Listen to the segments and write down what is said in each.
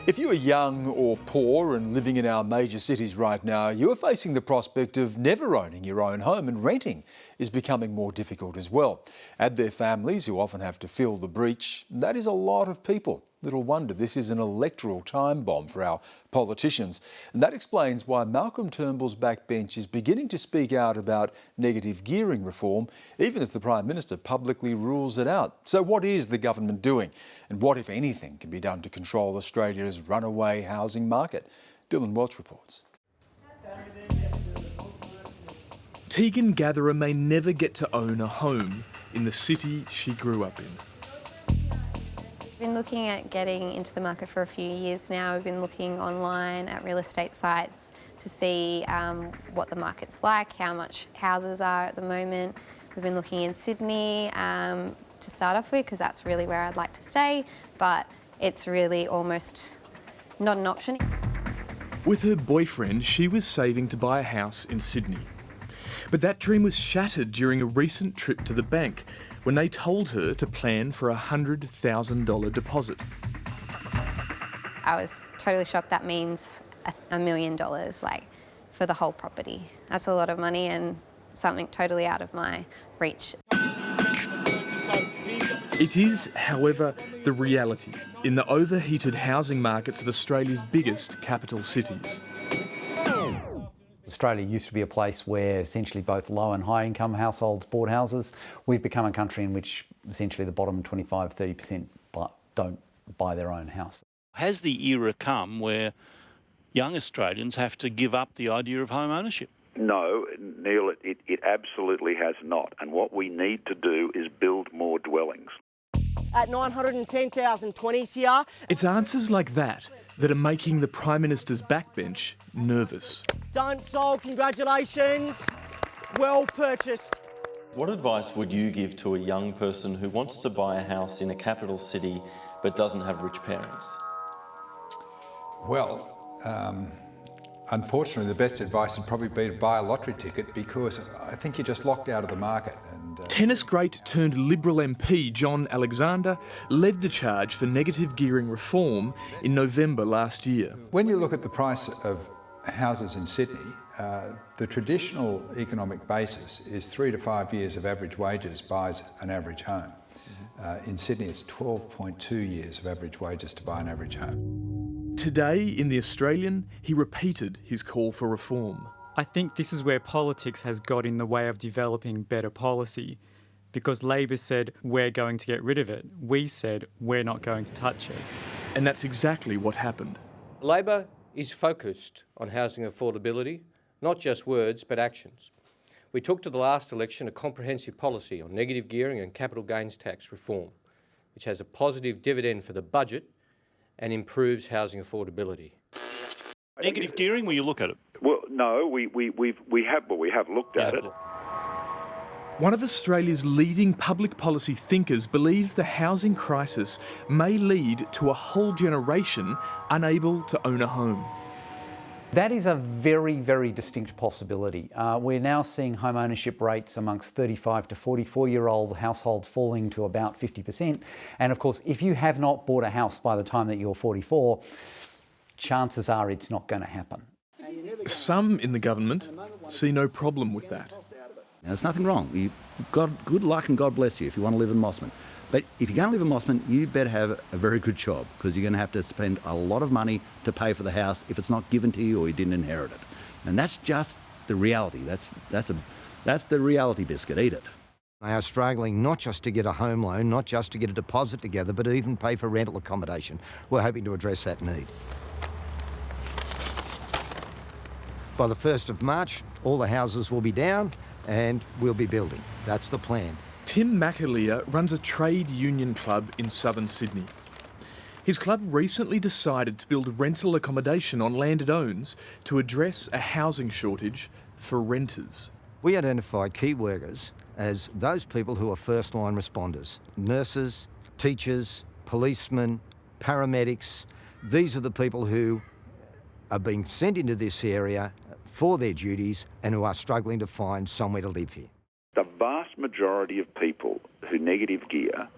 If you are young or poor and living in our major cities right now, you are facing the prospect of never owning your own home, and renting is becoming more difficult as well. Add their families, who often have to fill the breach. That is a lot of people. Little wonder this is an electoral time bomb for our politicians. And that explains why Malcolm Turnbull's backbench is beginning to speak out about negative gearing reform, even as the Prime Minister publicly rules it out. So what is the government doing? And what, if anything, can be done to control Australia's runaway housing market? Dylan Welch reports. Tegan Gatherer may never get to own a home in the city she grew up in. I've been looking at getting into the market for a few years now. We've been looking online at real estate sites to see what the market's like, how much houses are at the moment. We've been looking in Sydney to start off with, because that's really where I'd like to stay, but it's really almost not an option. With her boyfriend, she was saving to buy a house in Sydney. But that dream was shattered during a recent trip to the bank, when they told her to plan for a $100,000 deposit. I was totally shocked. That means $1 million, like, for the whole property. That's a lot of money and something totally out of my reach. It is, however, the reality in the overheated housing markets of Australia's biggest capital cities. Australia used to be a place where essentially both low and high income households bought houses. We've become a country in which essentially the bottom 25–30% don't buy their own house. Has the era come where young Australians have to give up the idea of home ownership? No, Neil, it absolutely has not. And what we need to do is build more dwellings. At 910,020s here. It's answers like that that are making the Prime Minister's backbench nervous. Done, sold, congratulations. Well purchased. What advice would you give to a young person who wants to buy a house in a capital city but doesn't have rich parents? Well, unfortunately, the best advice would probably be to buy a lottery ticket, because I think you're just locked out of the market. Tennis great turned Liberal MP John Alexander led the charge for negative gearing reform in November last year. When you look at the price of houses in Sydney, the traditional economic basis is 3 to 5 years of average wages buys an average home. In Sydney, it's 12.2 years of average wages to buy an average home. Today in The Australian, he repeated his call for reform. I think this is where politics has got in the way of developing better policy, because Labor said we're going to get rid of it. We said we're not going to touch it. And that's exactly what happened. Labor is focused on housing affordability, not just words but actions. We took to the last election a comprehensive policy on negative gearing and capital gains tax reform, which has a positive dividend for the budget and improves housing affordability. Negative gearing, will you look at it? Well, no, we have looked at it. One of Australia's leading public policy thinkers believes the housing crisis may lead to a whole generation unable to own a home. That is a very, very distinct possibility. We're now seeing home ownership rates amongst 35 to 44-year-old households falling to about 50%. And of course, if you have not bought a house by the time that you're 44, chances are it's not going to happen. Some in the government see no problem with that. Now, there's nothing wrong. You've got good luck and God bless you if you want to live in Mossman. But if you're going to live in Mossman, you better have a very good job, because you're going to have to spend a lot of money to pay for the house if it's not given to you or you didn't inherit it. And that's just the reality. That's the reality biscuit. Eat it. They are struggling not just to get a home loan, not just to get a deposit together, but even pay for rental accommodation. We're hoping to address that need. By the 1st of March, all the houses will be down and we'll be building. That's the plan. Tim McAleer runs a trade union club in southern Sydney. His club recently decided to build rental accommodation on land it owns to address a housing shortage for renters. We identify key workers as those people who are first-line responders. Nurses, teachers, policemen, paramedics. These are the people who are being sent into this area for their duties and who are struggling to find somewhere to live here. The vast majority of people who negative gear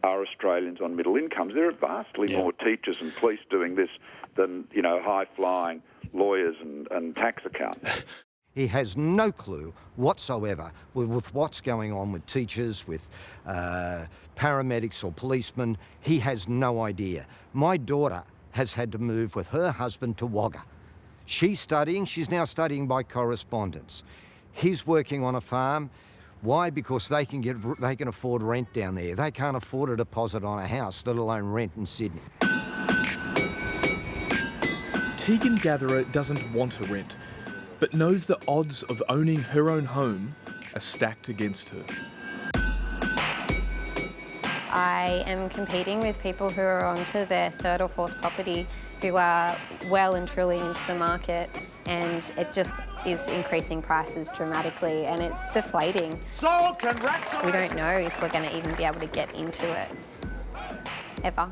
are Australians on middle incomes. There are vastly more teachers and police doing this than, you know, high-flying lawyers and tax accountants. He has no clue whatsoever with what's going on with teachers, with paramedics or policemen. He has no idea. My daughter has had to move with her husband to Wagga. She's now studying by correspondence. He's working on a farm. Why? Because they can afford rent down there. They can't afford a deposit on a house, let alone rent in Sydney. Tegan Gatherer doesn't want to rent, but knows the odds of owning her own home are stacked against her. I am competing with people who are onto their third or fourth property, who are well and truly into the market, and it just is increasing prices dramatically, and it's deflating. We don't know if we're going to even be able to get into it, ever.